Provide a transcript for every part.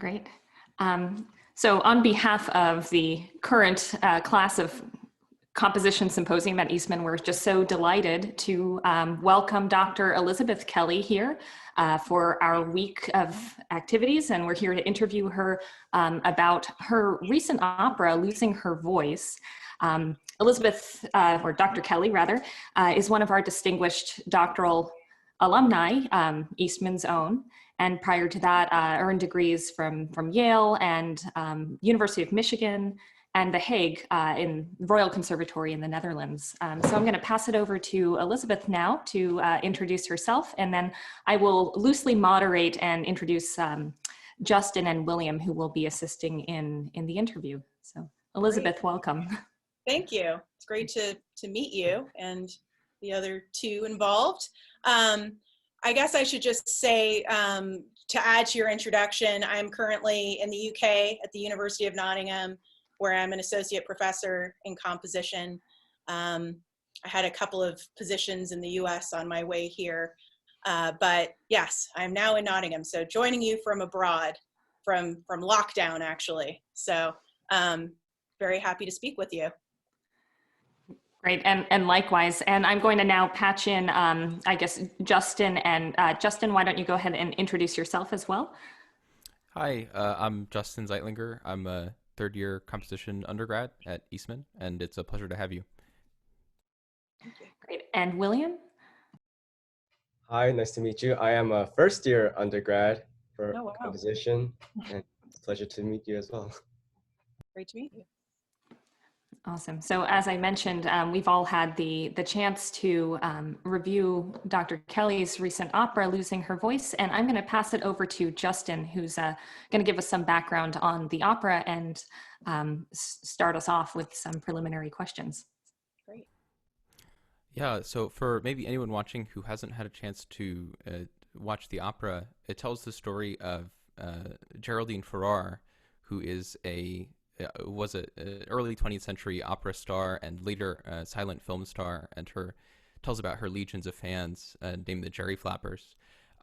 Great. So on behalf of the current class of composition symposium at Eastman, we're just so delighted to welcome Dr. Elizabeth Kelly here for our week of activities. And we're here to interview her about her recent opera, Losing Her Voice. Elizabeth, or Dr. Kelly rather, is one of our distinguished doctoral alumni, Eastman's own. And prior to that, earned degrees from Yale and University of Michigan and The Hague in Royal Conservatory in the Netherlands. So I'm going to pass it over to Elizabeth now to introduce herself, and then I will loosely moderate and introduce Justin and William, who will be assisting in the interview. So Elizabeth, Great. Welcome. Thank you. It's great to meet you and the other two involved. I guess I should just say, to add to your introduction, I'm currently in the UK at the University of Nottingham, where I'm an associate professor in composition. I had a couple of positions in the US on my way here, but yes, I'm now in Nottingham. So joining you from abroad, from lockdown actually. So very happy to speak with you. Great, and likewise. And I'm going to now patch in, I guess, Justin. And Justin, why don't you go ahead and introduce yourself as well? Hi, I'm Justin Zeitlinger. I'm a third-year composition undergrad at Eastman, and it's a pleasure to have you. Great. And William? Hi, nice to meet you. I am a first-year undergrad for Oh, wow. composition, and it's a pleasure to meet you as well. Great to meet you. Awesome. So as I mentioned, we've all had the chance to review Dr. Kelly's recent opera, Losing Her Voice, and I'm going to pass it over to Justin, who's going to give us some background on the opera and start us off with some preliminary questions. Great. Yeah, so for maybe anyone watching who hasn't had a chance to watch the opera, it tells the story of Geraldine Farrar, who was an early 20th century opera star and later silent film star, and tells about her legions of fans named the Jerry Flappers.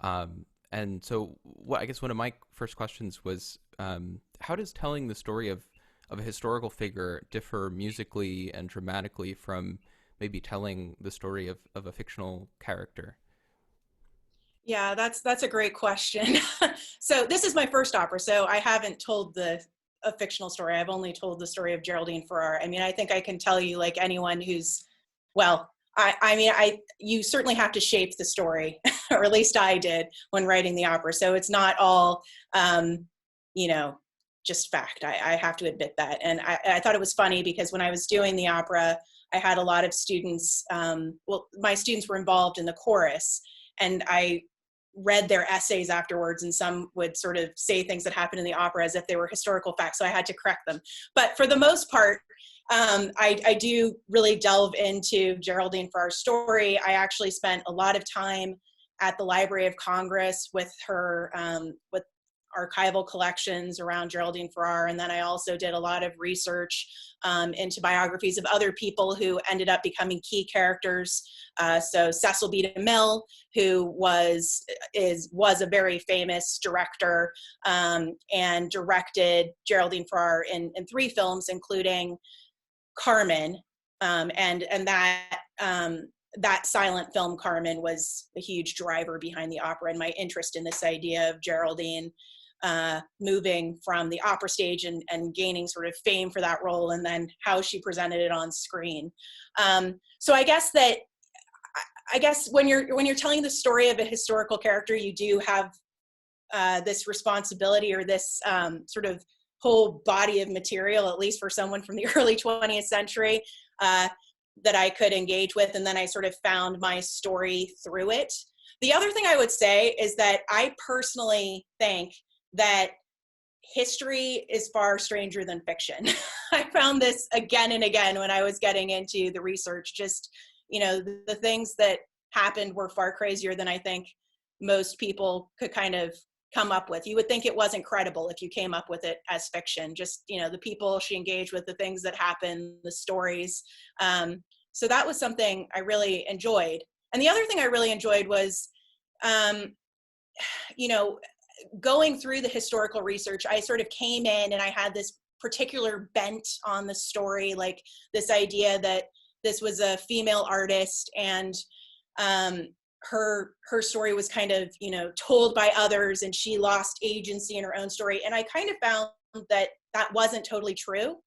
And so I guess one of my first questions was, how does telling the story of a historical figure differ musically and dramatically from maybe telling the story of a fictional character? Yeah, that's a great question. So this is my first opera, so I haven't told a fictional story. I've only told the story of Geraldine Farrar. I mean, I think I can tell you, like anyone who's, well, you certainly have to shape the story, or at least I did when writing the opera. So it's not all, just fact. I have to admit that. And I thought it was funny because when I was doing the opera, I had a lot of students, my students were involved in the chorus, and I read their essays afterwards, and some would sort of say things that happened in the opera as if they were historical facts, so I had to correct them. But for the most part, I do really delve into Geraldine Farrar's story. I actually spent a lot of time at the Library of Congress with her, with archival collections around Geraldine Farrar, and then I also did a lot of research into biographies of other people who ended up becoming key characters. So Cecil B. DeMille, who was a very famous director and directed Geraldine Farrar in 3 films, including Carmen, and that silent film Carmen was a huge driver behind the opera and my interest in this idea of Geraldine moving from the opera stage and gaining sort of fame for that role, and then how she presented it on screen. So I guess when you're telling the story of a historical character, you do have this responsibility, or this sort of whole body of material, at least for someone from the early 20th century, that I could engage with, and then I sort of found my story through it. The other thing I would say is that I personally think that history is far stranger than fiction. I found this again and again when I was getting into the research. Just, the things that happened were far crazier than I think most people could kind of come up with. You would think it wasn't credible if you came up with it as fiction. Just, the people she engaged with, the things that happened, the stories. So that was something I really enjoyed. And the other thing I really enjoyed was, going through the historical research, I sort of came in and I had this particular bent on the story, like this idea that this was a female artist, and her story was kind of, you know, told by others, and she lost agency in her own story. And I kind of found that that wasn't totally true.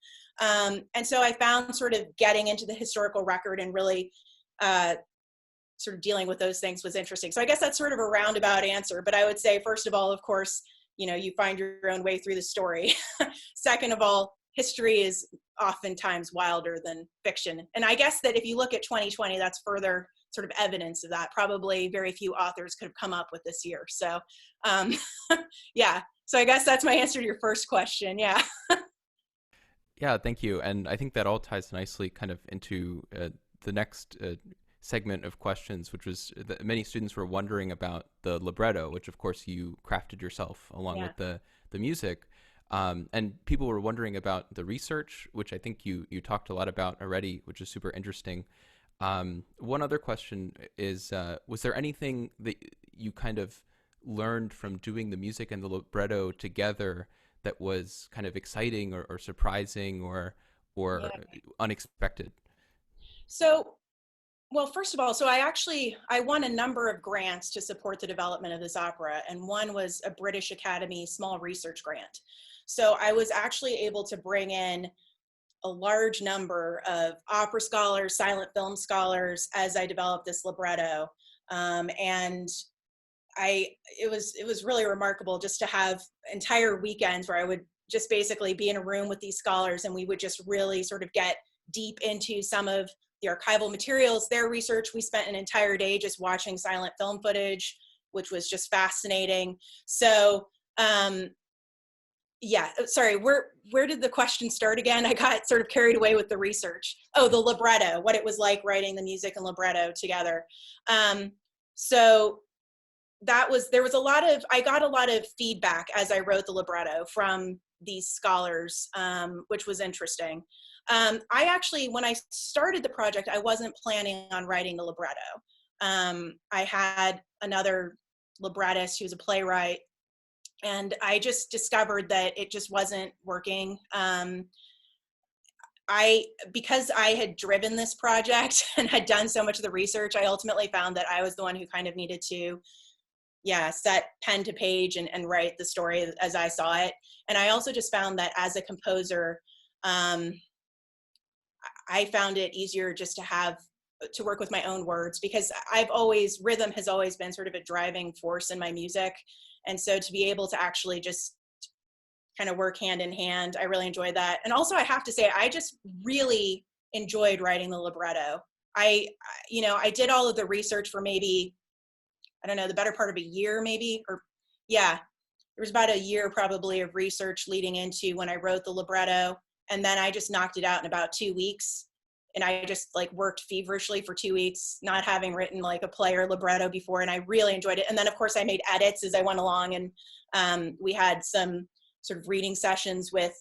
And so I found sort of getting into the historical record and really sort of dealing with those things was interesting. So I guess that's sort of a roundabout answer, but I would say, first of all, of course, you know, you find your own way through the story. Second of all, history is oftentimes wilder than fiction. And I guess that if you look at 2020, that's further sort of evidence of that. Probably very few authors could have come up with this year. So yeah, so I guess that's my answer to your first question. Yeah. Yeah, thank you. And I think that all ties nicely kind of into the next segment of questions, which was that many students were wondering about the libretto, which of course you crafted yourself along with the music. And people were wondering about the research, which I think you talked a lot about already, which is super interesting. One other question is, was there anything that you kind of learned from doing the music and the libretto together that was kind of exciting or surprising or unexpected? So, well, first of all, so I won a number of grants to support the development of this opera, and one was a British Academy small research grant. So I was actually able to bring in a large number of opera scholars, silent film scholars, as I developed this libretto. And it was really remarkable just to have entire weekends where I would just basically be in a room with these scholars, and we would just really sort of get deep into some of the archival materials, their research. We spent an entire day just watching silent film footage, which was just fascinating. So, yeah, sorry, where did the question start again? I got sort of carried away with the research. Oh, the libretto, what it was like writing the music and libretto together. So I got a lot of feedback as I wrote the libretto from these scholars, which was interesting. When I started the project, I wasn't planning on writing the libretto. I had another librettist who was a playwright, and I just discovered that it just wasn't working. Because I had driven this project and had done so much of the research, I ultimately found that I was the one who kind of needed to, set pen to page and write the story as I saw it. And I also just found that as a composer, I found it easier just to work with my own words, because rhythm has always been sort of a driving force in my music. And so to be able to actually just kind of work hand in hand, I really enjoyed that. And also I have to say, I just really enjoyed writing the libretto. I did all of the research for maybe, I don't know, the better part of a year maybe, there was about a year probably of research leading into when I wrote the libretto. And then I just knocked it out in about 2 weeks. And I just worked feverishly for 2 weeks, not having written like a play or libretto before. And I really enjoyed it. And then of course I made edits as I went along, and we had some sort of reading sessions with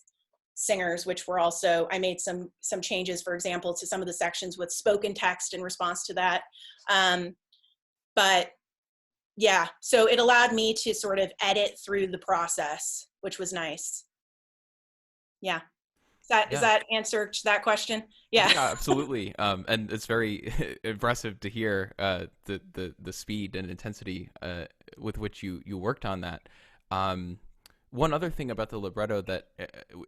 singers, which were also, I made some changes, for example, to some of the sections with spoken text in response to that. But yeah, so it allowed me to sort of edit through the process, which was nice. Yeah. Does that answer that question? Yeah. Yeah, absolutely. And it's very impressive to hear the speed and intensity with which you worked on that. One other thing about the libretto that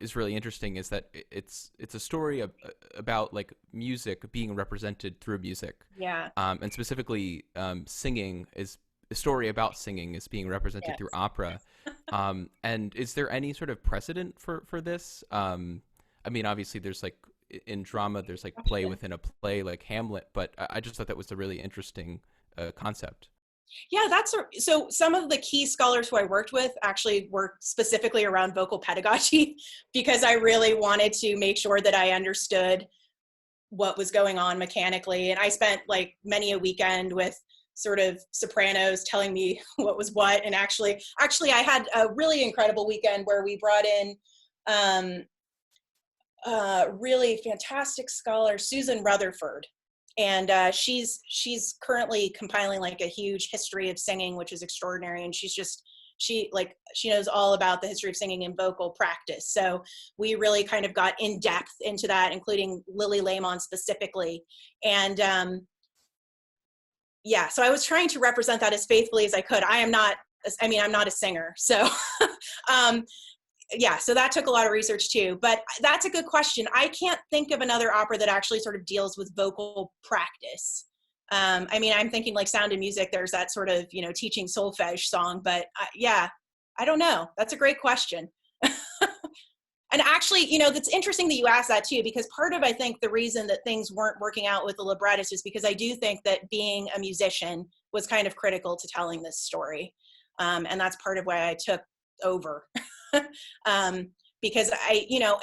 is really interesting is that it's a story about like music being represented through music. Yeah. And specifically, singing is a story about singing is being represented through opera. And is there any sort of precedent for this? I mean, obviously there's like in drama, there's like play within a play like Hamlet, but I just thought that was a really interesting concept. Yeah, so some of the key scholars who I worked with actually worked specifically around vocal pedagogy, because I really wanted to make sure that I understood what was going on mechanically. And I spent like many a weekend with sort of sopranos telling me what was what. And actually I had a really incredible weekend where we brought in really fantastic scholar, Susan Rutherford. And she's currently compiling like a huge history of singing, which is extraordinary. And she's just she knows all about the history of singing and vocal practice. So we really kind of got in depth into that, including Lily Lamon specifically. And yeah, so I was trying to represent that as faithfully as I could. I'm not a singer. So yeah, so that took a lot of research too, but that's a good question. I can't think of another opera that actually sort of deals with vocal practice. I mean, I'm thinking like Sound of Music, there's that sort of, teaching solfege song, but yeah, I don't know. That's a great question. And actually, that's interesting that you asked that too, because part of, I think, the reason that things weren't working out with the librettist is because I do think that being a musician was kind of critical to telling this story. And that's part of why I took over. Because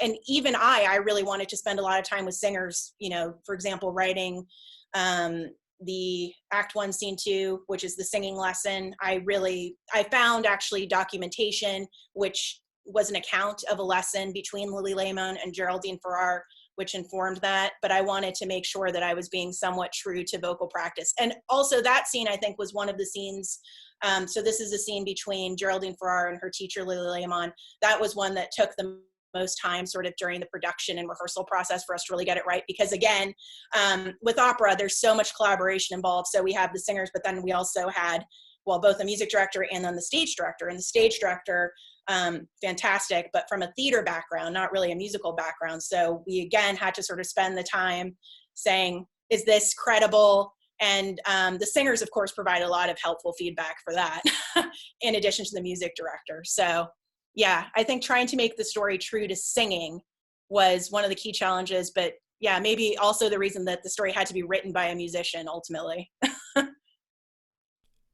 and even I really wanted to spend a lot of time with singers, for example, writing the Act 1, Scene 2, which is the singing lesson. I found actually documentation, which was an account of a lesson between Lily Lamon and Geraldine Farrar, which informed that, but I wanted to make sure that I was being somewhat true to vocal practice. And also that scene, I think, was one of the scenes. So this is a scene between Geraldine Farrar and her teacher, Lily Lamon. That was one that took the most time sort of during the production and rehearsal process for us to really get it right. Because again, with opera, there's so much collaboration involved. So we have the singers, but then we also had, both the music director and then the stage director. And the stage director, fantastic, but from a theater background, not really a musical background. So we again had to sort of spend the time saying, is this credible? And the singers, of course, provide a lot of helpful feedback for that, in addition to the music director. So yeah, I think trying to make the story true to singing was one of the key challenges, but yeah, maybe also the reason that the story had to be written by a musician ultimately.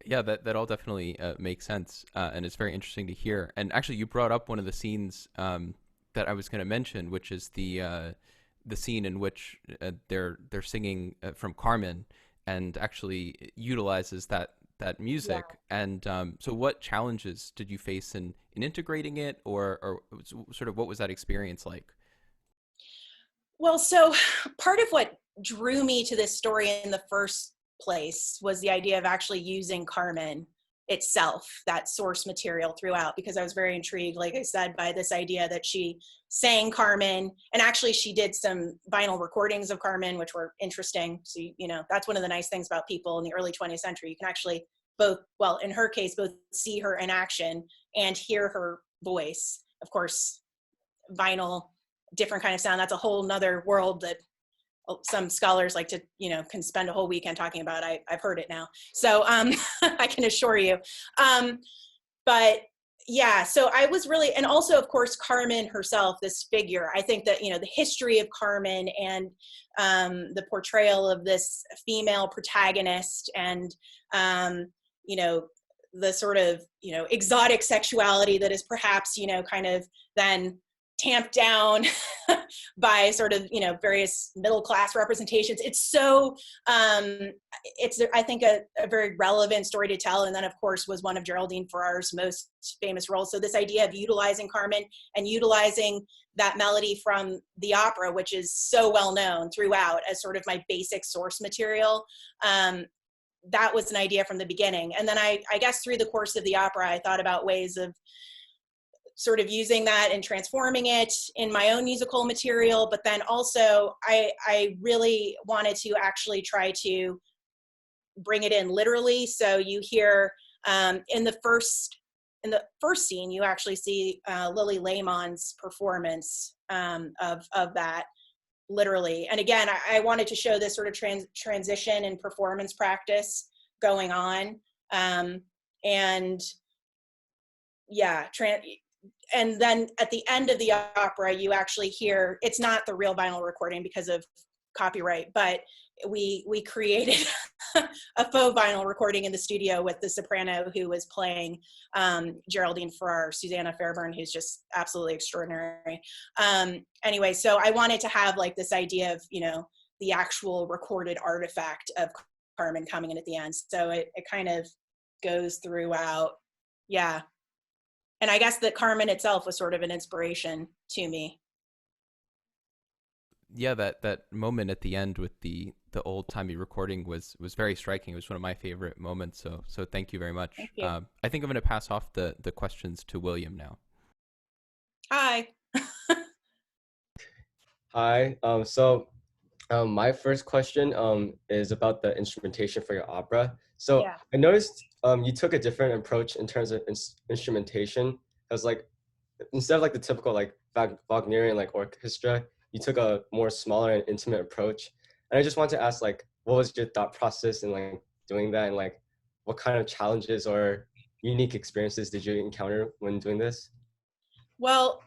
Yeah, that all definitely makes sense, and it's very interesting to hear. And actually, you brought up one of the scenes that I was going to mention, which is the scene in which they're singing from Carmen, and actually utilizes that music. Yeah. And so, what challenges did you face in integrating it, or sort of what was that experience like? Well, so part of what drew me to this story in the first place was the idea of actually using Carmen itself, that source material throughout, because I was very intrigued, like I said, by this idea that she sang Carmen, and actually she did some vinyl recordings of Carmen, which were interesting. So, that's one of the nice things about people in the early 20th century. You can actually in her case, both see her in action and hear her voice. Of course, vinyl, different kind of sound. That's a whole nother world that some scholars like to, can spend a whole weekend talking about. I've heard it now. So I can assure you. But yeah, so I was really, and also of course, Carmen herself, this figure, I think that, the history of Carmen and the portrayal of this female protagonist and, the sort of, exotic sexuality that is perhaps, kind of then tamped down by sort of, various middle-class representations. It's so, it's, I think, a very relevant story to tell. And then, of course, was one of Geraldine Farrar's most famous roles. So this idea of utilizing Carmen and utilizing that melody from the opera, which is so well known throughout as sort of my basic source material, that was an idea from the beginning. And then I guess through the course of the opera, I thought about ways of sort of using that and transforming it in my own musical material. But then also I really wanted to actually try to bring it in literally. So you hear in the first scene, you actually see Lily Lamon's performance of that literally. And again, I wanted to show this sort of transition and performance practice going on. And yeah, and then at the end of the opera, you actually hear, it's not the real vinyl recording because of copyright, but we created a faux vinyl recording in the studio with the soprano who was playing Geraldine Farrar, Susanna Fairburn, who's just absolutely extraordinary. Anyway, so I wanted to have like this idea of, the actual recorded artifact of Carmen coming in at the end. So it kind of goes throughout. Yeah. And I guess that Carmen itself was sort of an inspiration to me. Yeah, that moment at the end with the the old timey recording was very striking. It was one of my favorite moments. So thank you very much. Thank you. I think I'm going to pass off the questions to William now. Hi. Hi. My first question is about the instrumentation for your opera. So Yeah. I noticed you took a different approach in terms of instrumentation. Because like instead of like the typical like Wagnerian like orchestra, you took a more smaller and intimate approach. And I just want to ask like, what was your thought process in like doing that, and like what kind of challenges or unique experiences did you encounter when doing this? Well,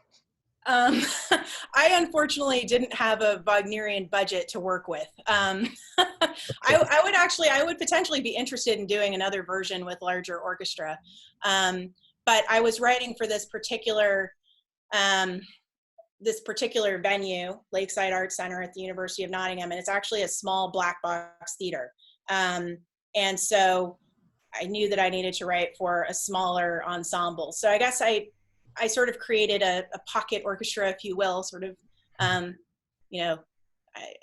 I unfortunately didn't have a Wagnerian budget to work with. I would potentially be interested in doing another version with larger orchestra. But I was writing for this particular venue, Lakeside Arts Center at the University of Nottingham, and it's actually a small black box theater. And so I knew that I needed to write for a smaller ensemble. So I guess I sort of created a pocket orchestra, if you will, sort of,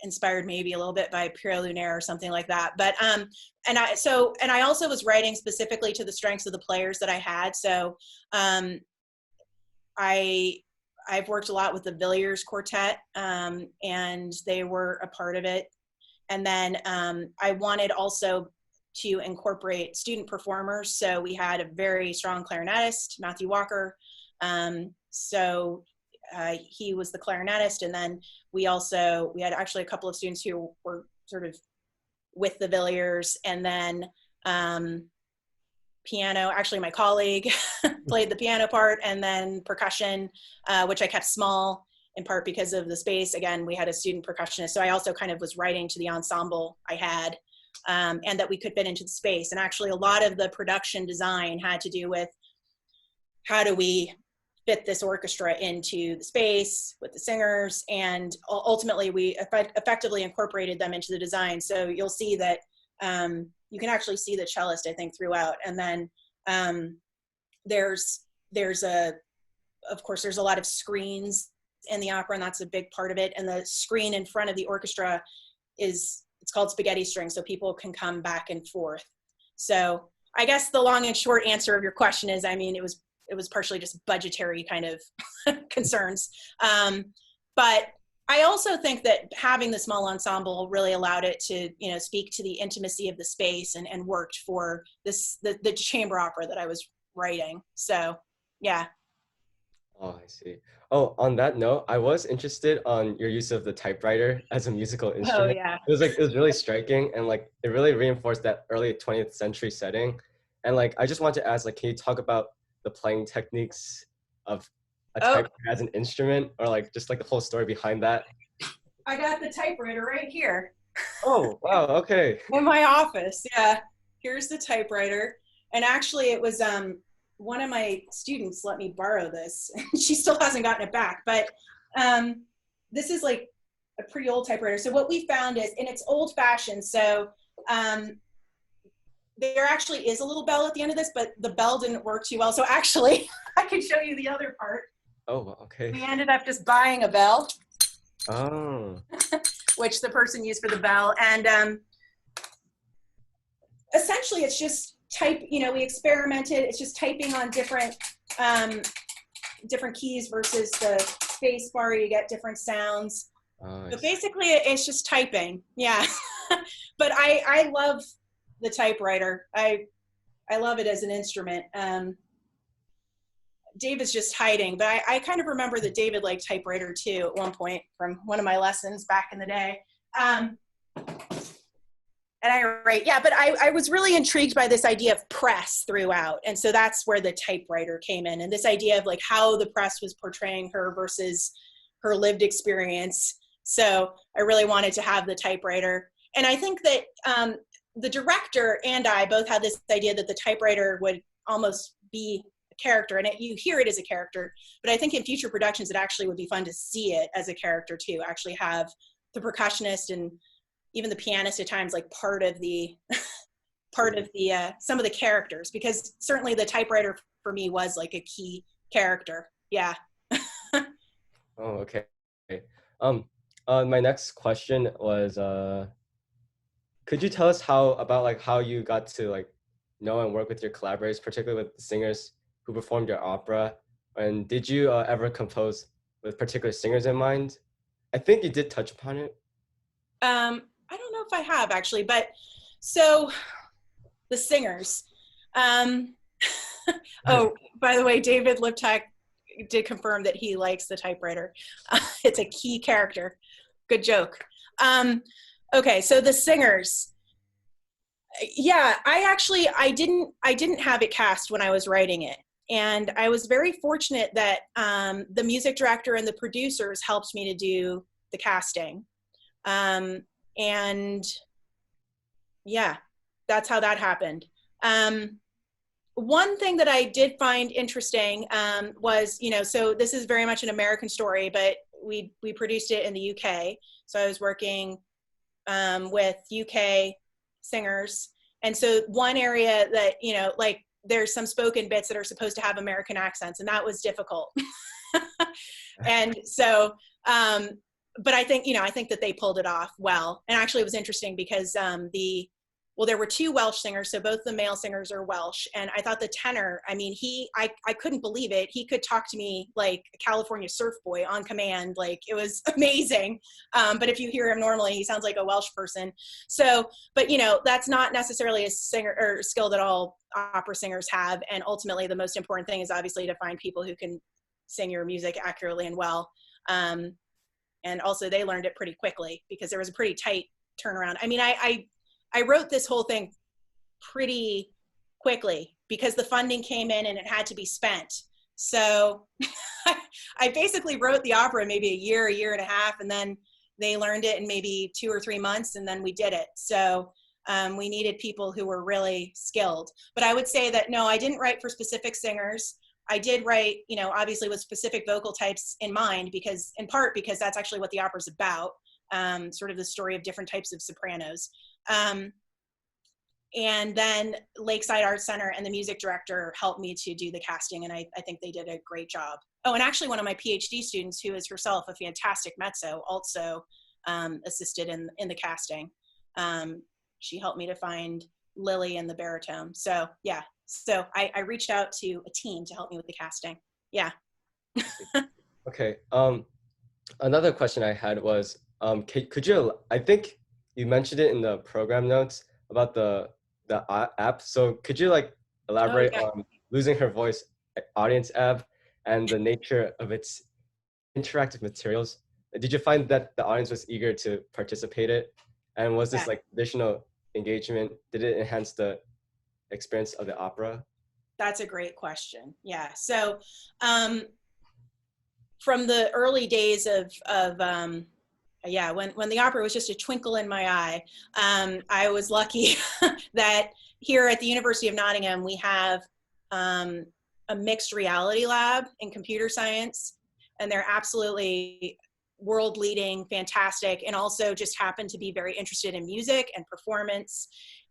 inspired maybe a little bit by Pierre Lunaire or something like that. But and I also was writing specifically to the strengths of the players that I had. So I've worked a lot with the Villiers Quartet, and they were a part of it. And then I wanted also to incorporate student performers. So we had a very strong clarinetist, Matthew Walker. He was the clarinetist. And then we had actually a couple of students who were sort of with the Villiers, and then piano, actually my colleague played the piano part, and then percussion, which I kept small in part because of the space. Again, we had a student percussionist. So I also kind of was writing to the ensemble I had, and that we could fit into the space. And actually a lot of the production design had to do with how do we fit this orchestra into the space with the singers, and ultimately we effectively incorporated them into the design. So you'll see that you can actually see the cellist, I think, throughout. And then of course, there's a lot of screens in the opera, and that's a big part of it. And the screen in front of the orchestra it's called spaghetti string, so people can come back and forth. So I guess the long and short answer of your question is, I mean, it was partially just budgetary kind of concerns. But I also think that having the small ensemble really allowed it to, speak to the intimacy of the space, and worked for the chamber opera that I was writing. So, yeah. Oh, I see. Oh, on that note, I was interested on your use of the typewriter as a musical Oh, instrument. yeah. It was really striking, and like it really reinforced that early 20th century setting. And like I just want to ask, like, can you talk about the playing techniques of a typewriter as an instrument, or like just like the whole story behind that? I got the typewriter right here. Oh, wow, okay. In my office, yeah. Here's the typewriter. And actually it was one of my students let me borrow this. She still hasn't gotten it back, but this is like a pretty old typewriter. So what we found is, and it's old fashioned, so there actually is a little bell at the end of this, but the bell didn't work too well. So actually, I can show you the other part. Oh, okay. We ended up just buying a bell. Oh. Which the person used for the bell. And essentially it's just we experimented. It's just typing on different keys versus the space bar. You get different sounds. But basically it's just typing. Yeah. But I love the typewriter. I love it as an instrument. David's just hiding, but I kind of remember that David liked typewriter too at one point from one of my lessons back in the day. And but I was really intrigued by this idea of press throughout. And so that's where the typewriter came in, and this idea of like how the press was portraying her versus her lived experience. So I really wanted to have the typewriter. And I think that the director and I both had this idea that the typewriter would almost be a character, and you hear it as a character, but I think in future productions it actually would be fun to see it as a character too, actually have the percussionist and even the pianist at times like part of the some of the characters, because certainly the typewriter for me was like a key character. Yeah. Oh, okay. My next question was Could you tell us how you got to like know and work with your collaborators, particularly with the singers who performed your opera? And did you ever compose with particular singers in mind? I think you did touch upon it. I don't know if I have actually, but so the singers. Um, oh, by the way, David Liptak did confirm that he likes the typewriter. It's a key character. Good joke. Okay, so the singers. Yeah, I didn't have it cast when I was writing it. And I was very fortunate that the music director and the producers helped me to do the casting. And yeah, that's how that happened. One thing that I did find interesting was, so this is very much an American story, but we produced it in the UK. So I was working with UK singers. And so one area that, like there's some spoken bits that are supposed to have American accents, and that was difficult. And so, but I think that they pulled it off well. And actually it was interesting because there were two Welsh singers, so both the male singers are Welsh. And I thought the tenor, I mean, I couldn't believe it. He could talk to me like a California surf boy on command. Like, it was amazing. But if you hear him normally, he sounds like a Welsh person. So, but that's not necessarily a singer or skill that all opera singers have. And ultimately the most important thing is obviously to find people who can sing your music accurately and well. And also they learned it pretty quickly because there was a pretty tight turnaround. I mean, I wrote this whole thing pretty quickly because the funding came in and it had to be spent. So I basically wrote the opera maybe a year and a half, and then they learned it in maybe 2 or 3 months, and then we did it. So we needed people who were really skilled. But I would say that, no, I didn't write for specific singers. I did write, obviously with specific vocal types in mind, in part because that's actually what the opera's about, sort of the story of different types of sopranos. And then Lakeside Arts Center and the music director helped me to do the casting, and I think they did a great job. Oh, and actually one of my PhD students, who is herself a fantastic mezzo, also assisted in the casting. She helped me to find Lily and the baritone. So yeah, so I reached out to a team to help me with the casting. Yeah. Okay. Another question I had was, could you, I think you mentioned it in the program notes about the app. So could you like elaborate on Losing Her Voice audience app and the nature of its interactive materials? Did you find that the audience was eager to participate in it? And was this like additional engagement? Did it enhance the experience of the opera? That's a great question. Yeah. So from the early days of when the opera was just a twinkle in my eye, I was lucky that here at the University of Nottingham, we have a mixed reality lab in computer science, and they're absolutely world leading, fantastic, and also just happen to be very interested in music and performance.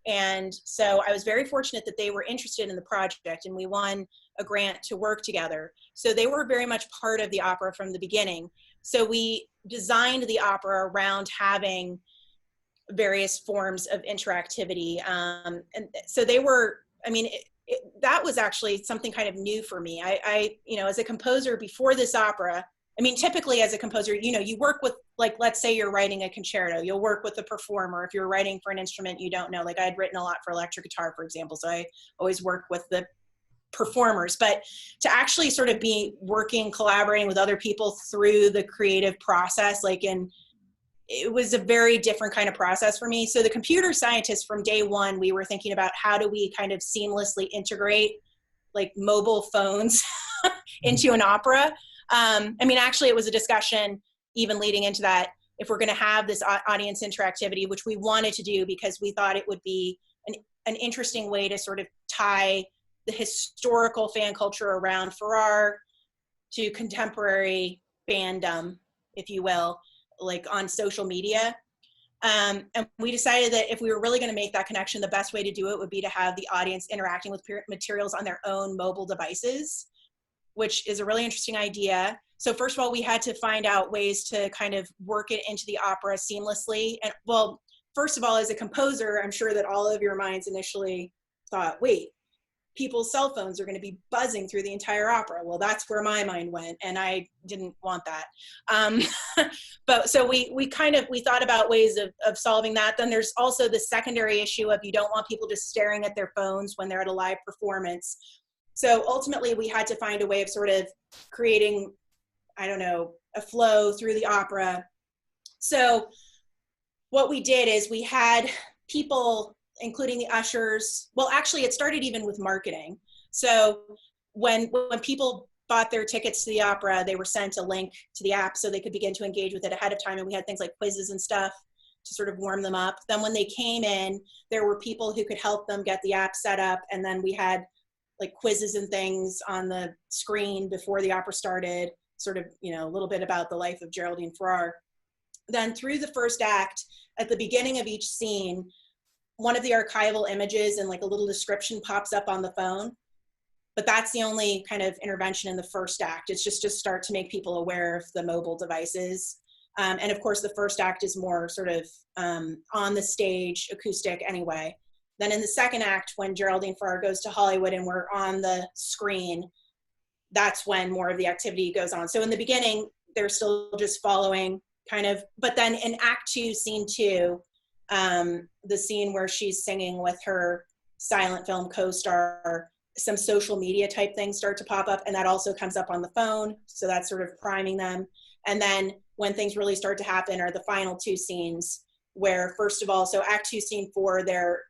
And so I was very fortunate that they were interested in the project, and we won a grant to work together. So they were very much part of the opera from the beginning. So we designed the opera around having various forms of interactivity. And so they were, I mean, that was actually something kind of new for me. I as a composer before this opera, I mean, typically as a composer, you work with, like, let's say you're writing a concerto, you'll work with the performer. If you're writing for an instrument you don't know, like I had written a lot for electric guitar, for example, so I always work with the performers. But to actually sort of be collaborating with other people through the creative process, it was a very different kind of process for me. So the computer scientists, from day one, we were thinking about how do we kind of seamlessly integrate like mobile phones into an opera. I mean, actually it was a discussion even leading into that, if we're going to have this audience interactivity, which we wanted to do because we thought it would be an interesting way to sort of tie the historical fan culture around Farrar to contemporary fandom, if you will, like on social media. And we decided that if we were really going to make that connection, the best way to do it would be to have the audience interacting with materials on their own mobile devices, which is a really interesting idea. So first of all, we had to find out ways to kind of work it into the opera seamlessly. And well, first of all, as a composer, I'm sure that all of your minds initially thought, wait, people's cell phones are going to be buzzing through the entire opera. Well, that's where my mind went, and I didn't want that. But so we thought about ways of solving that. Then there's also the secondary issue of you don't want people just staring at their phones when they're at a live performance. So ultimately, we had to find a way of sort of creating, I don't know, a flow through the opera. So what we did is we had people, including the ushers. Well, actually, it started even with marketing. So when people bought their tickets to the opera, they were sent a link to the app so they could begin to engage with it ahead of time. And we had things like quizzes and stuff to sort of warm them up. Then when they came in, there were people who could help them get the app set up. And then we had like quizzes and things on the screen before the opera started, sort of, you know, a little bit about the life of Geraldine Farrar. Then through the first act, at the beginning of each scene, one of the archival images and like a little description pops up on the phone. But that's the only kind of intervention in the first act. It's just to start to make people aware of the mobile devices. And of course, the first act is more sort of on the stage, acoustic anyway. Then in the second act, when Geraldine Farrar goes to Hollywood and we're on the screen, that's when more of the activity goes on. So in the beginning, they're still just following kind of, but then in Act 2, Scene 2, the scene where she's singing with her silent film co-star, some social media type things start to pop up, and that also comes up on the phone. So that's sort of priming them. And then when things really start to happen are the final two scenes where, first of all, so Act 2, Scene 4, they're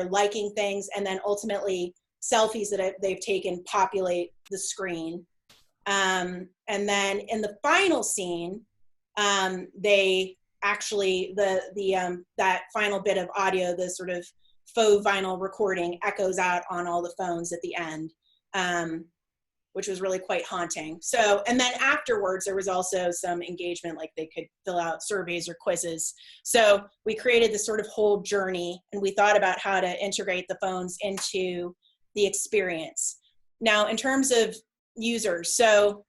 liking things, and then ultimately selfies that they've taken populate the screen. And then in the final scene, they actually, that final bit of audio, the sort of faux vinyl recording echoes out on all the phones at the end, which was really quite haunting. So, and then afterwards, there was also some engagement, like they could fill out surveys or quizzes. So we created this sort of whole journey, and we thought about how to integrate the phones into the experience. Now, in terms of users, so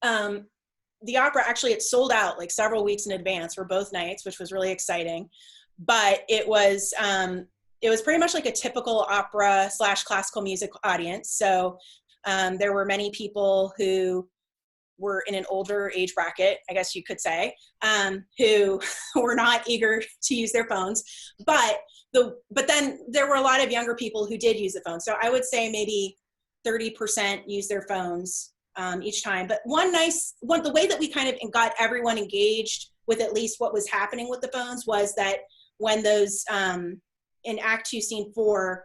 the opera, actually, it sold out like several weeks in advance for both nights, which was really exciting. But it was pretty much like a typical opera / classical music audience. So there were many people who were in an older age bracket, I guess you could say, who were not eager to use their phones. But then there were a lot of younger people who did use the phone. So I would say maybe 30% use their phones each time. But the way that we kind of got everyone engaged with at least what was happening with the phones was that when those, in Act 2, Scene 4,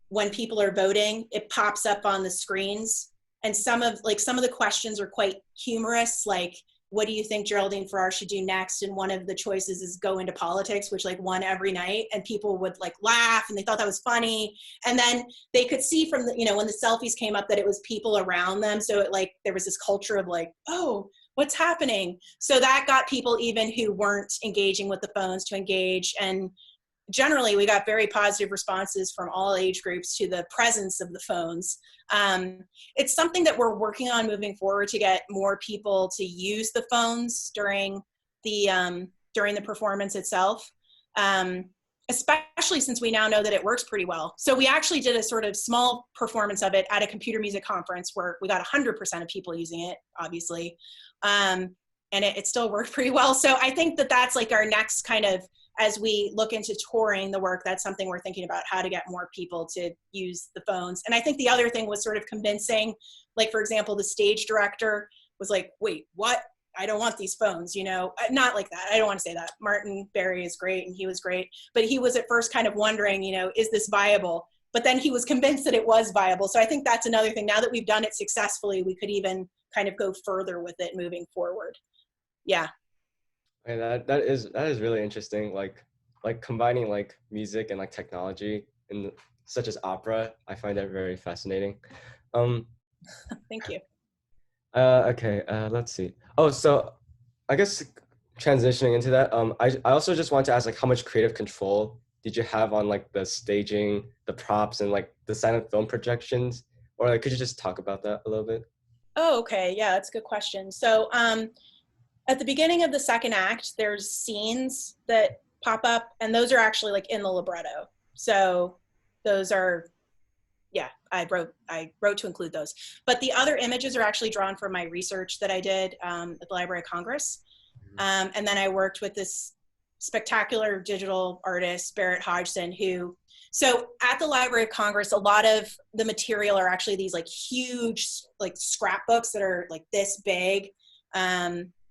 when people are voting, it pops up on the screens. And some of the questions are quite humorous, like, what do you think Geraldine Farrar should do next? And one of the choices is go into politics, which like won every night, and people would like laugh and they thought that was funny. And then they could see from the, you know, when the selfies came up that it was people around them. So it like, there was this culture of like, oh, what's happening? So that got people even who weren't engaging with the phones to engage. And generally we got very positive responses from all age groups to the presence of the phones. It's something that we're working on moving forward to get more people to use the phones during the performance itself, especially since we now know that it works pretty well. So we actually did a sort of small performance of it at a computer music conference where we got 100% of people using it, obviously. And it still worked pretty well. So I think that that's like our next kind of, as we look into touring the work, that's something we're thinking about, how to get more people to use the phones. And I think the other thing was sort of convincing, like, for example, the stage director was like, wait, what? I don't want these phones, you know, not like that. I don't want to say that. Martin Barry is great and he was great, but he was at first kind of wondering, you know, is this viable? But then he was convinced that it was viable. So I think that's another thing. Now that we've done it successfully, we could even kind of go further with it moving forward. Yeah. And that is really interesting. Like combining like music and like technology in such as opera, I find that very fascinating. Thank you. Okay. Let's see. Oh, so I guess transitioning into that, I also just want to ask, like, how much creative control did you have on like the staging, the props, and like the silent film projections? Or like, could you just talk about that a little bit? Oh, okay. Yeah, that's a good question. So at the beginning of the second act, there's scenes that pop up, and those are actually like in the libretto. So those are, yeah, I wrote to include those. But the other images are actually drawn from my research that I did at the Library of Congress. And then I worked with this spectacular digital artist, Barrett Hodgson, who, so at the Library of Congress, a lot of the material are actually these like huge like scrapbooks that are like this big.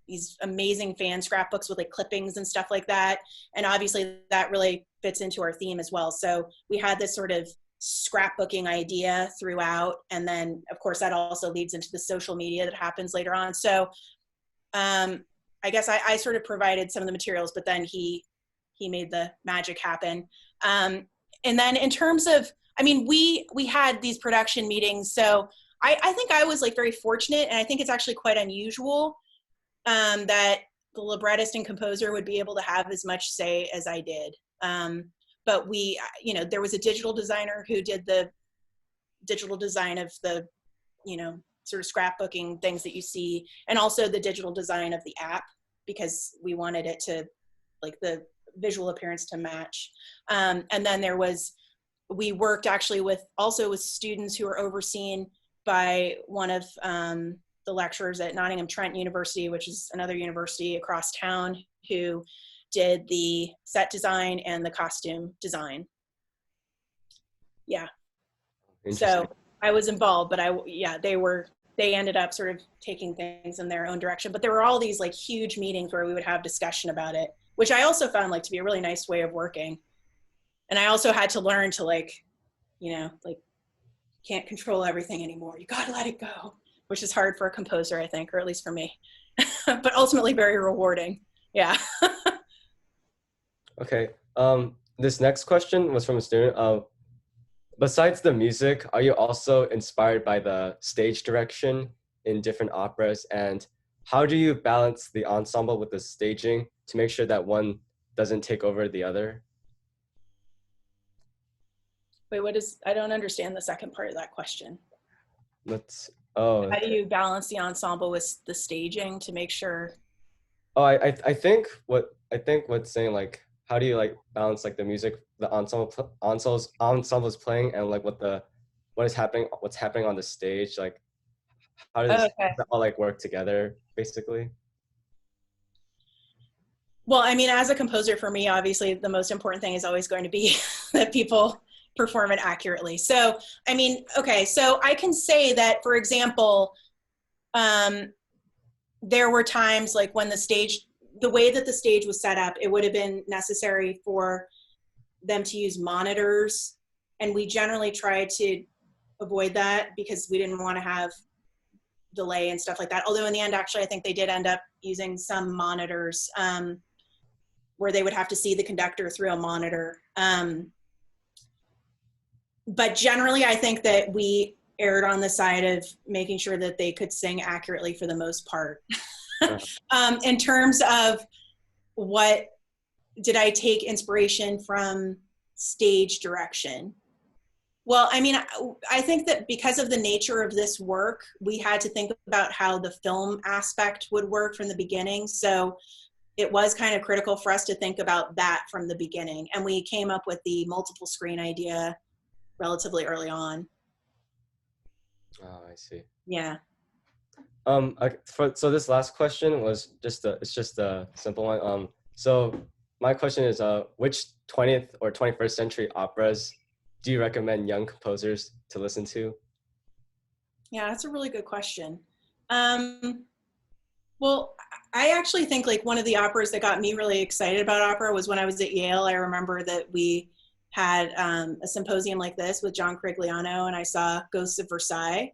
These amazing fan scrapbooks with like clippings and stuff like that. And obviously that really fits into our theme as well. So we had this sort of scrapbooking idea throughout. And then of course that also leads into the social media that happens later on. So I guess I sort of provided some of the materials, but then he made the magic happen. And then in terms of, I mean, we had these production meetings. So I think I was like very fortunate, and I think it's actually quite unusual that the librettist and composer would be able to have as much say as I did. But we, you know, there was a digital designer who did the digital design of the, you know, sort of scrapbooking things that you see, and also the digital design of the app, because we wanted it to, like, the visual appearance to match. And then there was, we worked actually with students who were overseen by one of the lecturers at Nottingham Trent University, which is another university across town, who did the set design and the costume design. Yeah. So I was involved, but they ended up sort of taking things in their own direction. But there were all these like huge meetings where we would have discussion about it, which I also found like to be a really nice way of working. And I also had to learn to, like, you know, like, can't control everything anymore. You gotta let it go, which is hard for a composer, I think, or at least for me, but ultimately very rewarding. Yeah. Okay. This next question was from a student. Besides the music, are you also inspired by the stage direction in different operas? And how do you balance the ensemble with the staging to make sure that one doesn't take over the other? Wait, I don't understand the second part of that question. How do you balance the ensemble with the staging to make sure? Oh, I think what's saying, like, how do you like balance like the music, the ensembles playing, and like what's happening on the stage, like how does that all like work together basically? Well, I mean, as a composer, for me, obviously the most important thing is always going to be that people perform it accurately. So, I mean, okay, so I can say that, for example, there were times like when the way that the stage was set up, it would have been necessary for them to use monitors. And we generally tried to avoid that because we didn't want to have delay and stuff like that. Although in the end, actually, I think they did end up using some monitors where they would have to see the conductor through a monitor. But generally, I think that we erred on the side of making sure that they could sing accurately for the most part. In terms of what did I take inspiration from stage direction? Well, I mean, I think that because of the nature of this work, we had to think about how the film aspect would work from the beginning. So it was kind of critical for us to think about that from the beginning. And we came up with the multiple screen idea relatively early on. Oh, I see. Yeah. So this last question was just a simple one. So my question is, which 20th or 21st century operas do you recommend young composers to listen to? Yeah, that's a really good question. Well, I actually think like one of the operas that got me really excited about opera was when I was at Yale. I remember that we had a symposium like this with John Crigliano, and I saw Ghosts of Versailles,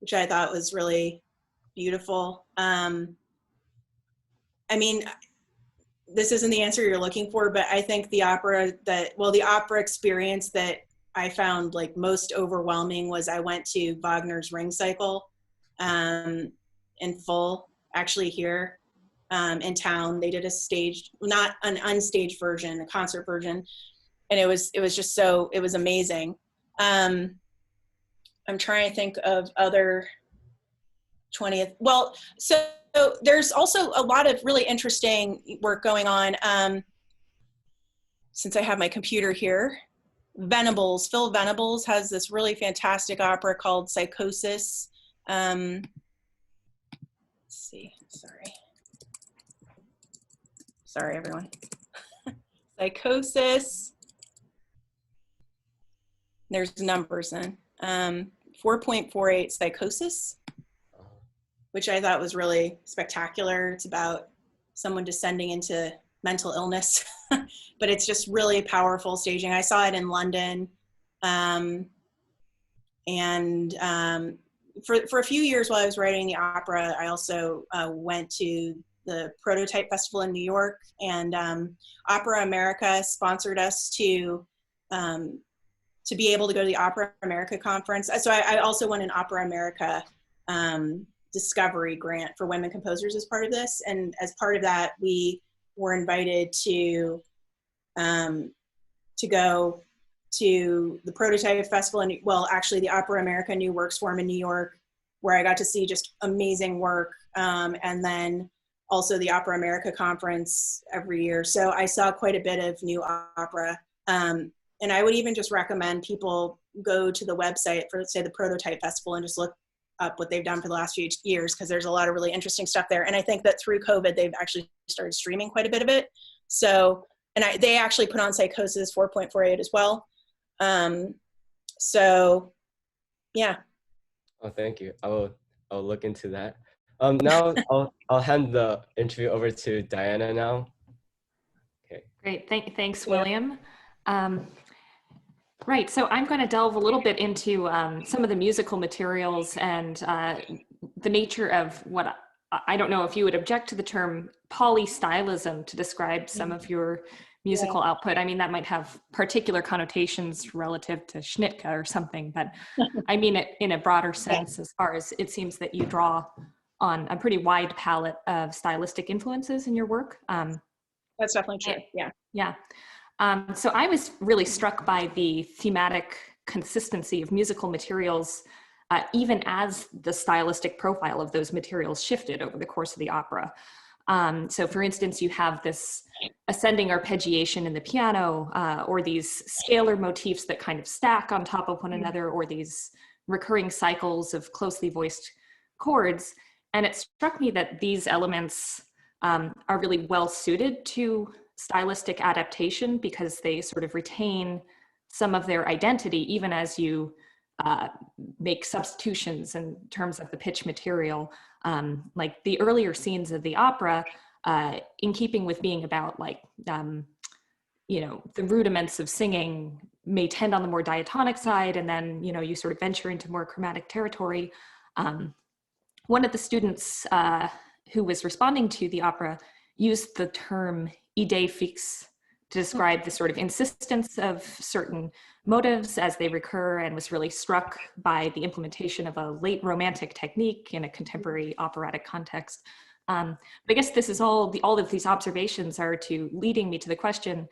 which I thought was really beautiful. I mean, this isn't the answer you're looking for, but I think the opera experience that I found like most overwhelming was I went to Wagner's Ring Cycle in full, actually here in town. They did a staged, not an unstaged version, a concert version. And it was amazing. I'm trying to think of other 20th. Well, so there's also a lot of really interesting work going on. since I have my computer here, Phil Venables has this really fantastic opera called Psychosis. Let's see, sorry everyone. Psychosis, there's numbers then. 4.48 Psychosis, which I thought was really spectacular. It's about someone descending into mental illness, but it's just really powerful staging. I saw it in London. For a few years while I was writing the opera, I also went to the Prototype Festival in New York, and Opera America sponsored us to be able to go to the Opera America conference. So I also won an Opera America discovery grant for women composers as part of this. And as part of that, we were invited to go to the Prototype Festival, and well, actually the Opera America New Works Forum in New York, where I got to see just amazing work. And then also the Opera America conference every year. So I saw quite a bit of new opera. And I would even just recommend people go to the website for, say, the Prototype Festival and just look up what they've done for the last few years, because there's a lot of really interesting stuff there. And I think that through COVID, they've actually started streaming quite a bit of it. So, and they actually put on Psychosis 4.48 as well. So, yeah. Oh, thank you. I'll look into that. Now I'll hand the interview over to Diana now. Okay. Great. Thanks, William. Right. So I'm going to delve a little bit into some of the musical materials and the nature of what I don't know if you would object to the term polystylism to describe some of your musical output. I mean, that might have particular connotations relative to Schnittke or something, but I mean it in a broader sense, as far as it seems that you draw on a pretty wide palette of stylistic influences in your work. That's definitely true. Yeah. Yeah. So I was really struck by the thematic consistency of musical materials, even as the stylistic profile of those materials shifted over the course of the opera. So for instance, you have this ascending arpeggiation in the piano, or these scalar motifs that kind of stack on top of one another, or these recurring cycles of closely voiced chords. And it struck me that these elements are really well suited to stylistic adaptation, because they sort of retain some of their identity even as you make substitutions in terms of the pitch material. Like the earlier scenes of the opera, in keeping with being about like, you know, the rudiments of singing may tend on the more diatonic side, and then, you know, you sort of venture into more chromatic territory. One of the students who was responding to the opera used the term idée fixe to describe the sort of insistence of certain motives as they recur, and was really struck by the implementation of a late romantic technique in a contemporary operatic context. But I guess this is all of these observations are leading me to the question,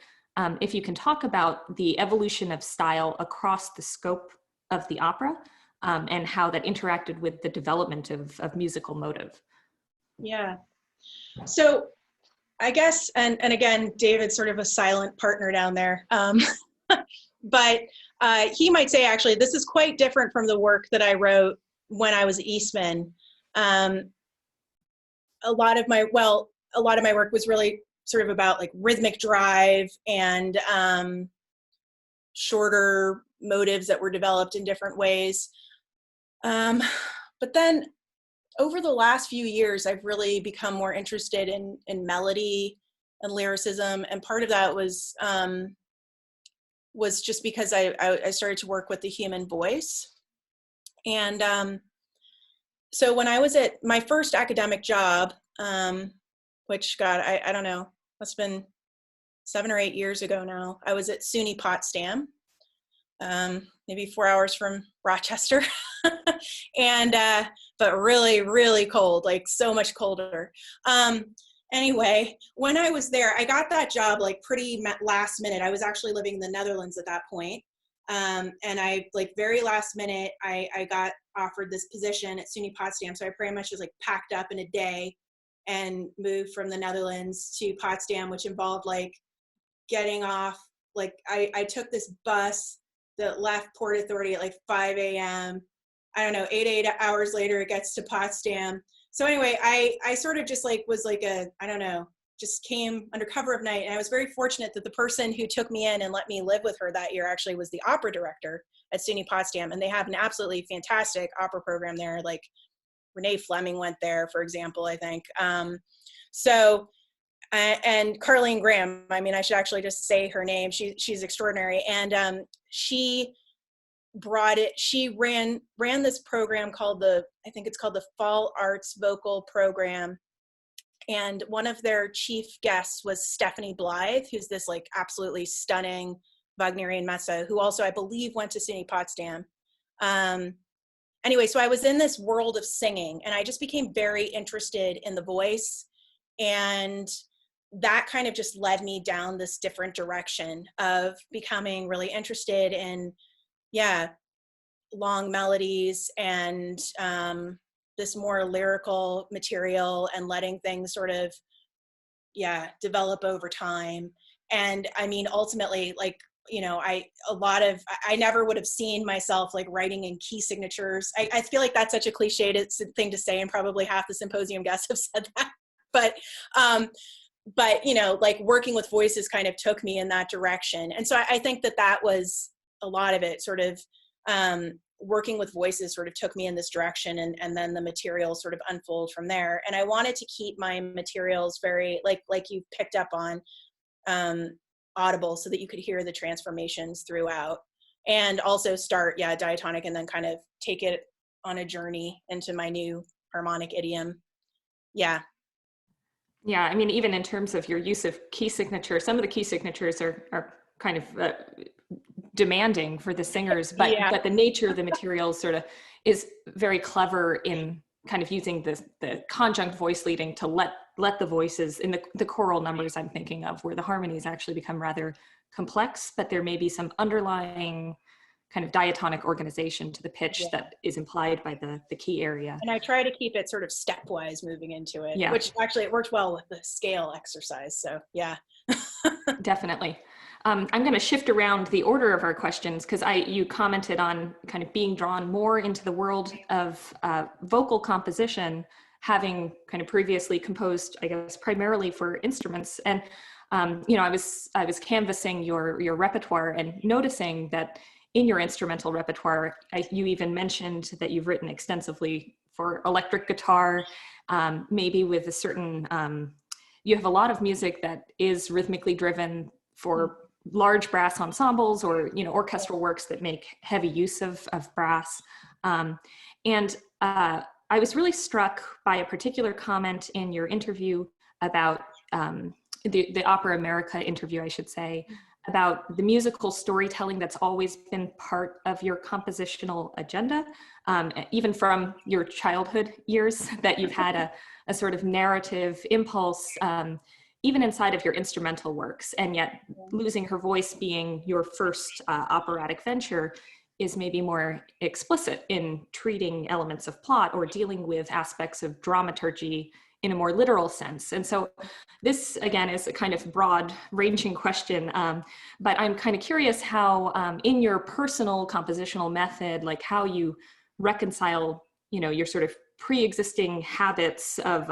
if you can talk about the evolution of style across the scope of the opera, and how that interacted with the development of musical motive. Yeah. So I guess, and again, David's sort of a silent partner down there. But he might say, actually, this is quite different from the work that I wrote when I was at Eastman. A lot of my work was really sort of about like rhythmic drive and shorter motives that were developed in different ways. But then over the last few years, I've really become more interested in melody and lyricism. And part of that was just because I started to work with the human voice. And so when I was at my first academic job, which, God, I don't know, must have been 7 or 8 years ago now, I was at SUNY Potsdam, maybe 4 hours from Rochester. And but really, really cold, like so much colder. Anyway, when I was there, I got that job like pretty last minute. I was actually living in the Netherlands at that point. And I, like, very last minute, I got offered this position at SUNY Potsdam. So I pretty much just like packed up in a day and moved from the Netherlands to Potsdam, which involved like getting off I took this bus that left Port Authority at like 5 a.m. I don't know, 8 hours later, it gets to Potsdam. So anyway, I sort of just like was like I don't know, just came under cover of night. And I was very fortunate that the person who took me in and let me live with her that year actually was the opera director at SUNY Potsdam. And they have an absolutely fantastic opera program there. Like Renee Fleming went there, for example, I think. And Carlene Graham, I mean, I should actually just say her name. She's extraordinary. And she ran this program called I think it's called the Fall Arts Vocal Program. And one of their chief guests was Stephanie Blythe, who's this like absolutely stunning Wagnerian messa, who also I believe went to SUNY Potsdam. Anyway, so I was in this world of singing and I just became very interested in the voice, and that kind of just led me down this different direction of becoming really interested in, long melodies and this more lyrical material, and letting things sort of, develop over time. And I mean, ultimately, like, I never would have seen myself like writing in key signatures. I feel like that's such a cliched thing to say, and probably half the symposium guests have said that. But like working with voices kind of took me in that direction. And so I think that was a lot of it, sort of working with voices sort of took me in this direction, and then the materials sort of unfold from there. And I wanted to keep my materials very, like you picked up on, audible, so that you could hear the transformations throughout, and also start, diatonic, and then kind of take it on a journey into my new harmonic idiom. Yeah, I mean, even in terms of your use of key signatures, some of the key signatures are kind of demanding for the singers, but the nature of the material sort of is very clever in kind of using the conjunct voice leading to let the voices in the choral numbers I'm thinking of, where the harmonies actually become rather complex, but there may be some underlying kind of diatonic organization to the pitch that is implied by the key area. And I try to keep it sort of stepwise moving into it, which actually it worked well with the scale exercise. So yeah. Definitely. I'm going to shift around the order of our questions, because you commented on kind of being drawn more into the world of vocal composition, having kind of previously composed, I guess, primarily for instruments. And I was canvassing your repertoire and noticing that in your instrumental repertoire, you even mentioned that you've written extensively for electric guitar, maybe with a certain. You have a lot of music that is rhythmically driven for large brass ensembles, or orchestral works that make heavy use of brass. And I was really struck by a particular comment in your interview about the Opera America interview, I should say, about the musical storytelling that's always been part of your compositional agenda, even from your childhood years, that you've had a sort of narrative impulse, even inside of your instrumental works. And yet Losing Her Voice being your first operatic venture is maybe more explicit in treating elements of plot or dealing with aspects of dramaturgy in a more literal sense. And so this, again, is a kind of broad ranging question, but I'm kind of curious how in your personal compositional method, like how you reconcile, your sort of pre-existing habits of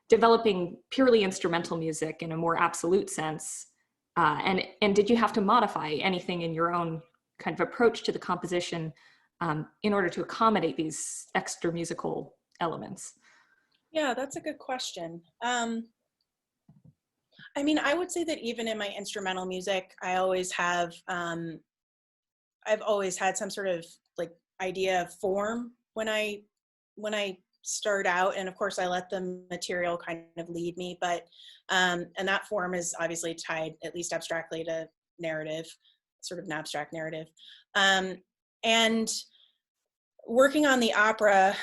developing purely instrumental music in a more absolute sense. And did you have to modify anything in your own kind of approach to the composition in order to accommodate these extra musical elements? Yeah, that's a good question. I mean, I would say that even in my instrumental music, I've always had some sort of like idea of form when I start out, and of course I let the material kind of lead me, but and that form is obviously tied, at least abstractly, to narrative, sort of an abstract narrative. And working on the opera,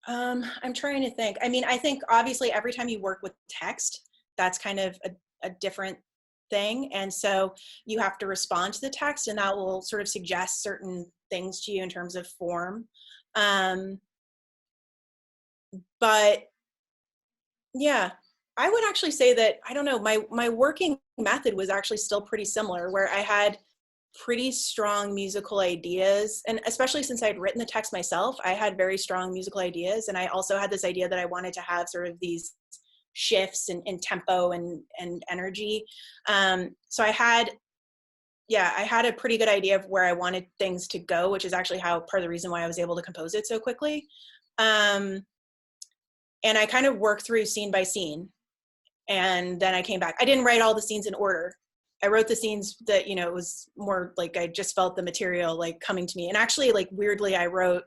I'm trying to think. I mean, I think obviously every time you work with text, that's kind of a different thing. And so you have to respond to the text, and that will sort of suggest certain things to you in terms of form. But yeah, I would actually say that, I don't know, my working method was actually still pretty similar, where I had pretty strong musical ideas. And especially since I'd written the text myself, I had very strong musical ideas. And I also had this idea that I wanted to have sort of these shifts in tempo and energy. So I had a pretty good idea of where I wanted things to go, which is actually part of the reason why I was able to compose it so quickly. And I kind of worked through scene by scene. And then I came back. I didn't write all the scenes in order. I wrote the scenes that, it was more like I just felt the material like coming to me. And actually, like, weirdly, I wrote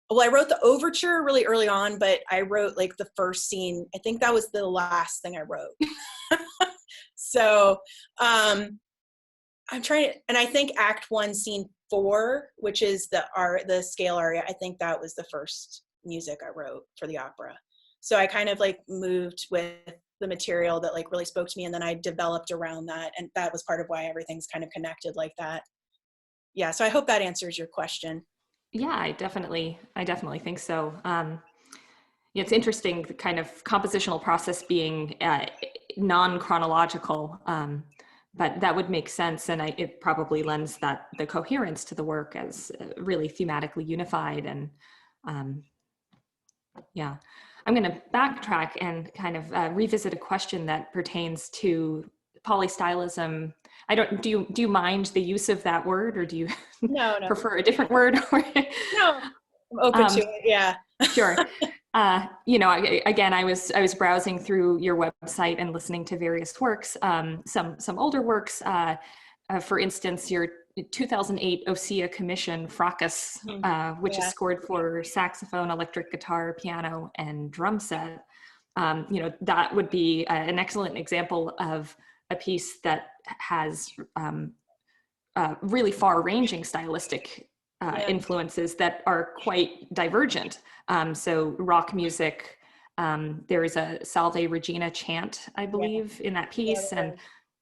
the overture really early on, but I wrote like the first scene. I think that was the last thing I wrote. So I'm trying to, and I think Act 1, Scene 4, which is the scale aria, I think that was the first music I wrote for the opera. So I kind of like moved with the material that like really spoke to me, and then I developed around that, and that was part of why everything's kind of connected like that. Yeah, so I hope that answers your question. Yeah, I definitely think so. It's interesting, the kind of compositional process being non-chronological, but that would make sense, and it probably lends the coherence to the work as really thematically unified. And yeah, I'm going to backtrack and kind of revisit a question that pertains to polystylism. Do you mind the use of that word, or do you No. prefer a different word? No, I'm open to it. Yeah. Sure. Again, I was browsing through your website and listening to various works, some older works, for instance, your 2008 OSEA commission, Fracas, which is scored for saxophone, electric guitar, piano, and drum set. That would be an excellent example of a piece that has really far-ranging stylistic influences that are quite divergent. So rock music, there is a Salve Regina chant, I believe, in that piece, and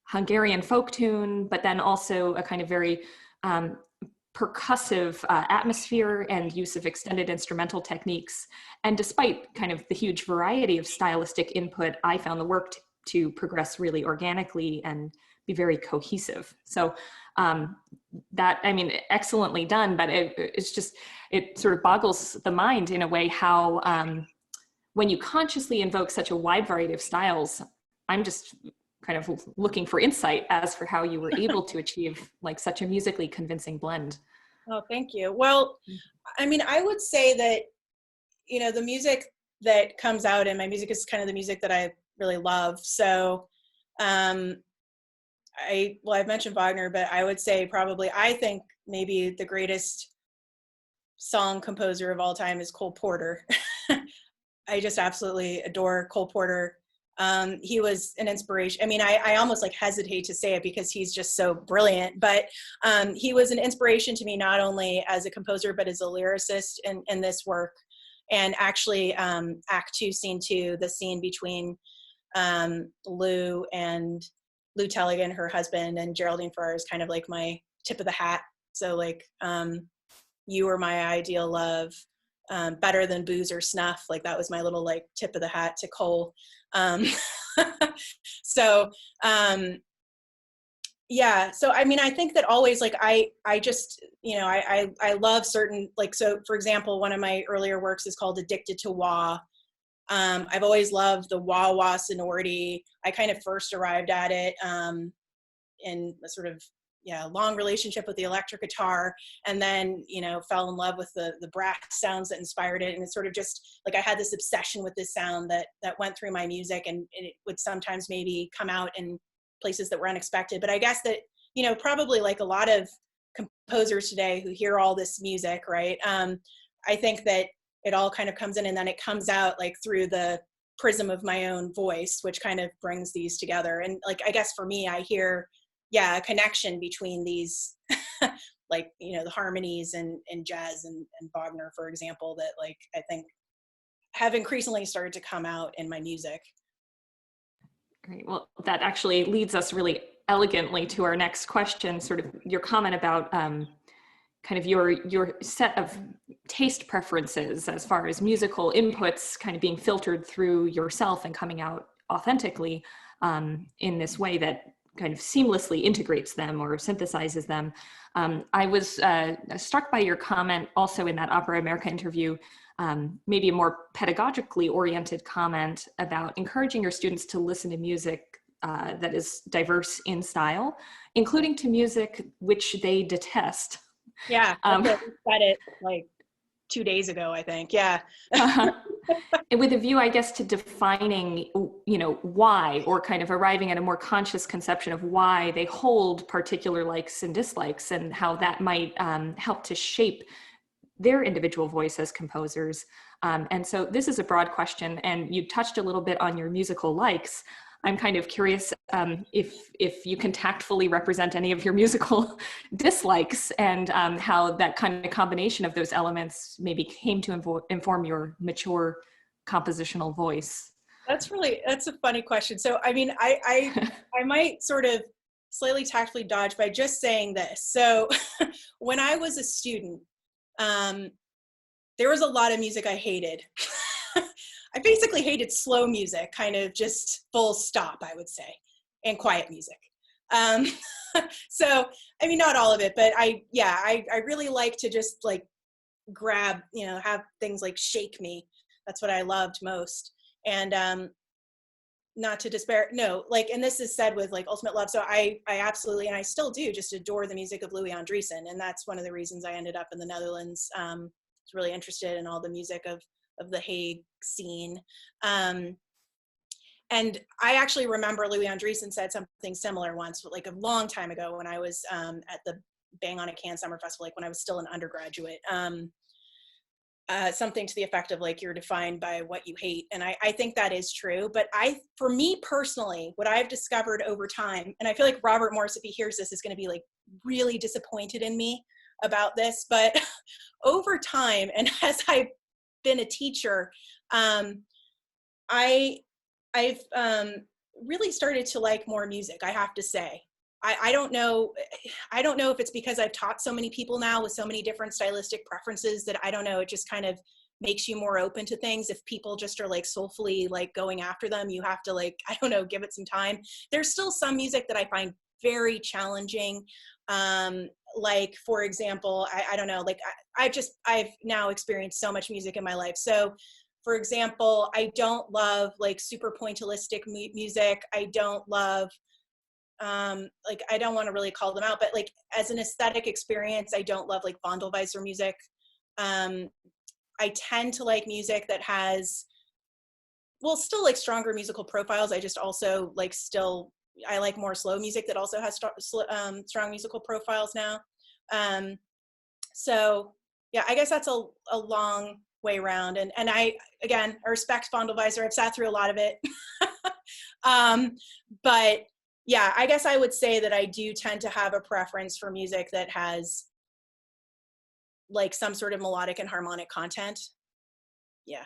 Hungarian folk tune, but then also a kind of very percussive atmosphere and use of extended instrumental techniques. And despite kind of the huge variety of stylistic input, I found the work to progress really organically and be very cohesive. So excellently done, but it sort of boggles the mind in a way how when you consciously invoke such a wide variety of styles, I'm just kind of looking for insight as for how you were able to achieve like such a musically convincing blend. Oh, thank you. Well, I would say that, the music that comes out in my music is kind of the music that I really love. So, I've mentioned Wagner, but I would say I think maybe the greatest song composer of all time is Cole Porter. I just absolutely adore Cole Porter. He was an inspiration. I almost like hesitate to say it because he's just so brilliant, but he was an inspiration to me, not only as a composer, but as a lyricist in this work. And actually, Act 2, Scene 2, the scene between Lou Tellegen, her husband, and Geraldine Farrar is kind of like my tip of the hat. So like, you were my ideal love, better than booze or snuff. Like that was my little like tip of the hat to Cole. So I think that always like I just I love certain, like, so for example, one of my earlier works is called Addicted to Wah. I've always loved the wah wah sonority. I kind of first arrived at it in a sort of long relationship with the electric guitar, and then fell in love with the brass sounds that inspired it. And it's sort of just like I had this obsession with this sound that went through my music, and it would sometimes maybe come out in places that were unexpected. But I guess that probably like a lot of composers today who hear all this music, right? I think that it all kind of comes in, and then it comes out like through the prism of my own voice, which kind of brings these together. And like, I guess for me, I hear, a connection between these, like, the harmonies and jazz and Wagner, for example, that like, I think have increasingly started to come out in my music. Great. Well, that actually leads us really elegantly to our next question, sort of your comment about kind of your set of taste preferences as far as musical inputs kind of being filtered through yourself and coming out authentically in this way that kind of seamlessly integrates them or synthesizes them. I was struck by your comment also in that Opera America interview, maybe a more pedagogically oriented comment about encouraging your students to listen to music that is diverse in style, including to music which they detest. Yeah, I said it like 2 days ago, I think. Yeah. And with a view, I guess, to defining, why, or kind of arriving at a more conscious conception of why they hold particular likes and dislikes, and how that might help to shape their individual voice as composers. And so this is a broad question, and you touched a little bit on your musical likes. I'm kind of curious if you can tactfully represent any of your musical dislikes, and how that kind of combination of those elements maybe came to inform your mature compositional voice. That's a funny question. So, I mean, I might sort of slightly tactfully dodge by just saying this. So when I was a student, there was a lot of music I hated. I basically hated slow music, kind of just full stop, I would say, and quiet music. So, I mean, not all of it, but I really like to just like grab, have things like shake me. That's what I loved most. And not to despair, no, like, and this is said with like ultimate love. So I absolutely, and I still do, just adore the music of Louis Andriessen. And that's one of the reasons I ended up in the Netherlands. Was really interested in all the music of the Hague scene. And I actually remember Louis Andriessen said something similar once, like a long time ago when I was at the Bang on a Can Summer Festival, like when I was still an undergraduate. Something to the effect of like, you're defined by what you hate. And I think that is true. But for me personally, what I've discovered over time, and I feel like Robert Morris, if he hears this, is going to be like really disappointed in me about this, but over time, and as I've been a teacher, I've really started to like more music, I have to say. I don't know if it's because I've taught so many people now with so many different stylistic preferences that I don't know, it just kind of makes you more open to things. If people just are like soulfully like going after them, you have to like, I don't know, give it some time. There's still some music that I find very challenging. Like, for example, I don't know, like I've now experienced so much music in my life. So for example, I don't love like super pointillistic music. I don't love, like, I don't want to really call them out, but like as an aesthetic experience, I don't love like Vondelweiser music. I tend to like music that has, well, still like stronger musical profiles. I just also like I like more slow music that also has strong musical profiles now. So yeah, I guess that's a long way around. And I respect Vondelweiser. I've sat through a lot of it. But yeah, I guess I would say that I do tend to have a preference for music that has like some sort of melodic and harmonic content. Yeah.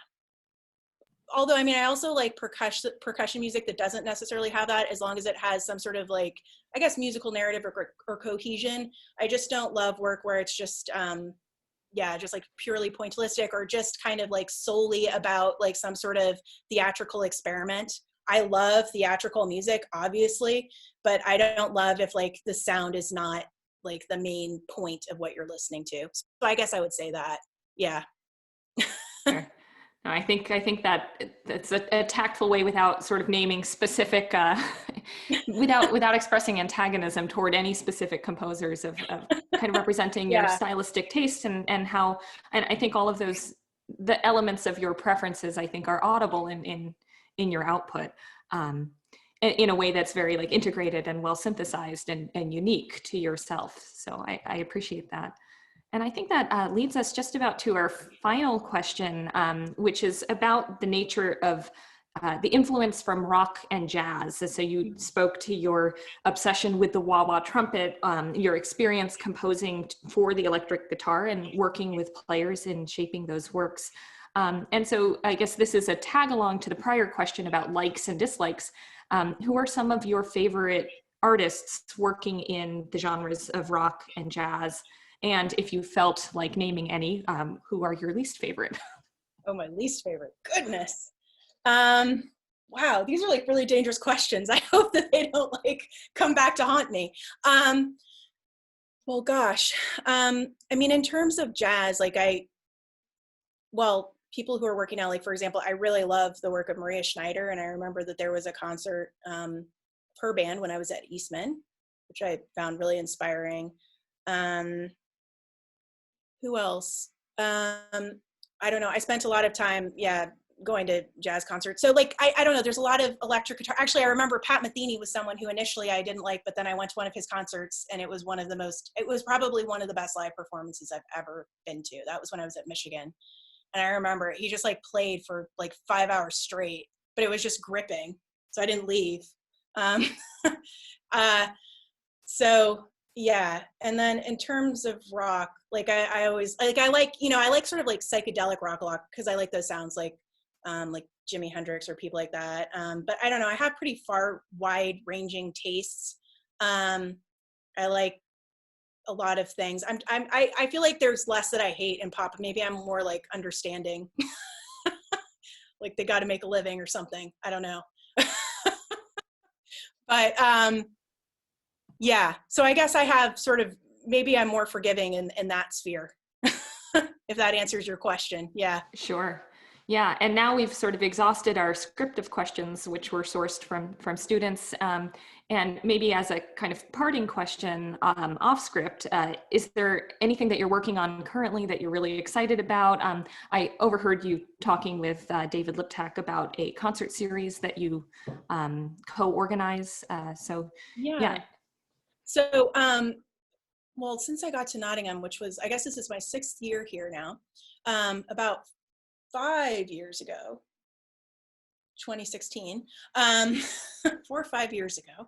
Although, I mean, I also like percussion music that doesn't necessarily have that, as long as it has some sort of like, I guess, musical narrative or cohesion. I just don't love work where it's just, just like purely pointillistic or just kind of like solely about like some sort of theatrical experiment. I love theatrical music, obviously, but I don't love if like the sound is not like the main point of what you're listening to. So I guess I would say that. Yeah. Sure. No, I think that it's a tactful way without sort of naming specific, without expressing antagonism toward any specific composers of kind of representing your stylistic taste and I think all of those, the elements of your preferences, I think are audible in your output in a way that's very like integrated and well synthesized and unique to yourself. So I appreciate that. And I think that leads us just about to our final question, which is about the nature of the influence from rock and jazz. So you spoke to your obsession with the wah-wah trumpet, your experience composing for the electric guitar and working with players in shaping those works. And so I guess this is a tag along to the prior question about likes and dislikes. Who are some of your favorite artists working in the genres of rock and jazz? And if you felt like naming any, who are your least favorite? Oh, my least favorite. Goodness. wow, these are like really dangerous questions. I hope that they don't like come back to haunt me. Well, gosh, I mean, in terms of jazz, like people who are working out, like for example, I really love the work of Maria Schneider, and I remember that there was a concert, her band when I was at Eastman, which I found really inspiring. Who else? I don't know. I spent a lot of time, going to jazz concerts. So like, I don't know, there's a lot of electric guitar. Actually, I remember Pat Metheny was someone who initially I didn't like, but then I went to one of his concerts and it was probably one of the best live performances I've ever been to. That was when I was at Michigan. And I remember he just like played for like 5 hours straight, but it was just gripping. So I didn't leave. Um, so yeah. And then in terms of rock, like I always like, I like sort of like psychedelic rock a lot because I like those sounds like Jimi Hendrix or people like that. But I don't know, I have pretty wide ranging tastes. I like a lot of things. I feel like there's less that I hate in pop. Maybe I'm more like understanding, like they got to make a living or something. I don't know. But yeah, so I guess I have sort of, maybe I'm more forgiving in that sphere, if that answers your question. Yeah. Sure. Yeah, and now we've sort of exhausted our script of questions, which were sourced from students. And maybe as a kind of parting question off script, is there anything that you're working on currently that you're really excited about? I overheard you talking with David Liptak about a concert series that you co-organize. Yeah. So, well, since I got to Nottingham, which was, I guess this is my 6th year here now, about 5 years ago, 2016, 4 or 5 years ago,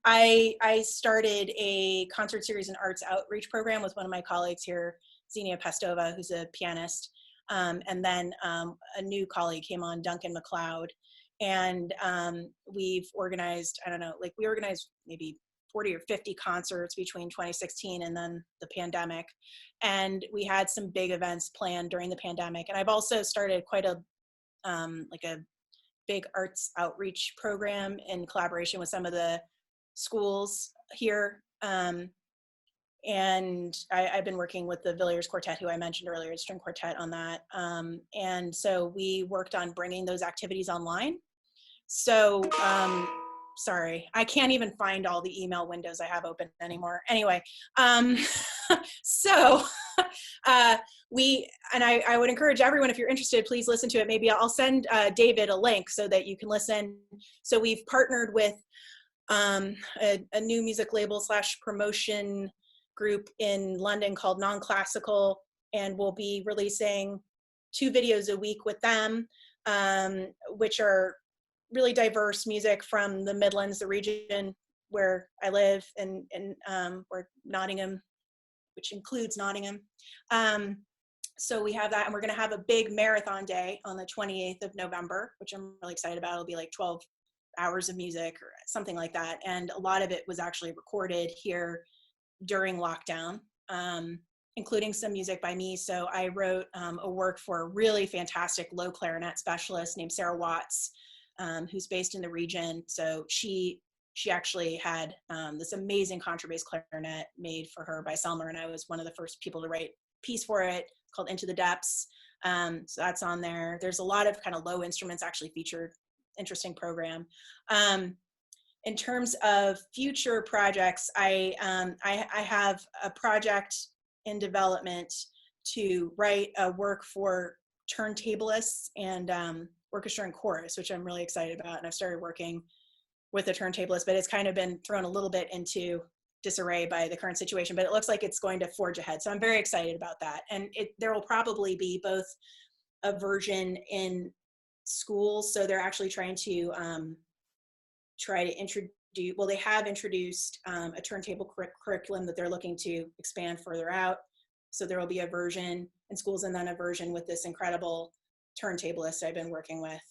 I started a concert series and arts outreach program with one of my colleagues here, Xenia Pestova, who's a pianist. And then a new colleague came on, Duncan McLeod. And we've organized, I don't know, like we organized maybe 40 or 50 concerts between 2016 and then the pandemic. And we had some big events planned during the pandemic. And I've also started quite a big arts outreach program in collaboration with some of the schools here. And I've been working with the Villiers Quartet, who I mentioned earlier, string quartet, on that. And so we worked on bringing those activities online. So, sorry, I can't even find all the email windows I have open anymore. Anyway, so I would encourage everyone, if you're interested, please listen to it. Maybe I'll send David a link so that you can listen. So we've partnered with a new music label / promotion group in London called Non-Classical, and we'll be releasing 2 videos a week with them, which are really diverse music from the Midlands, the region where I live, and where Nottingham, which includes Nottingham. So we have that, and we're going to have a big marathon day on the 28th of November, which I'm really excited about. It'll be like 12 hours of music or something like that. And a lot of it was actually recorded here during lockdown, including some music by me. So I wrote a work for a really fantastic low clarinet specialist named Sarah Watts, who's based in the region. So she actually had this amazing contrabass clarinet made for her by Selmer, and I was one of the first people to write a piece for it called Into the Depths. So that's on there. There's a lot of kind of low instruments actually featured. Interesting program. In terms of future projects, I have a project in development to write a work for turntablists and orchestra and chorus, which I'm really excited about. And I've started working with a turntablist, but it's kind of been thrown a little bit into disarray by the current situation, but it looks like it's going to forge ahead. So I'm very excited about that. And there will probably be both a version in schools. So they're actually trying to introduce, well, they have introduced a turntable curriculum that they're looking to expand further out. So there will be a version in schools and then a version with this incredible turntablist I've been working with,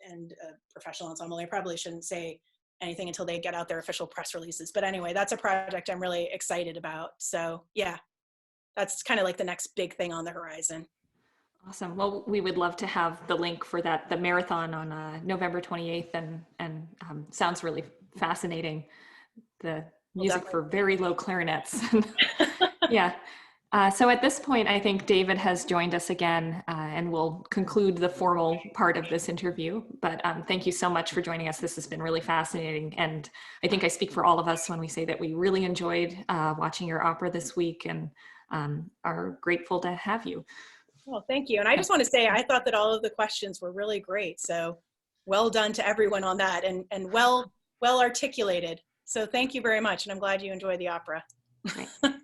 and a professional ensemble. I probably shouldn't say anything until they get out their official press releases. But anyway, that's a project I'm really excited about. So yeah, that's kind of like the next big thing on the horizon. Awesome. Well, we would love to have the link for that, the marathon on November 28th, and sounds really fascinating. The music for very low clarinets. Yeah. So at this point, I think David has joined us again, and we'll conclude the formal part of this interview. But thank you so much for joining us. This has been really fascinating. And I think I speak for all of us when we say that we really enjoyed watching your opera this week and are grateful to have you. Well, thank you. And I just want to say, I thought that all of the questions were really great. So well done to everyone on that, and well articulated. So thank you very much. And I'm glad you enjoyed the opera. Right.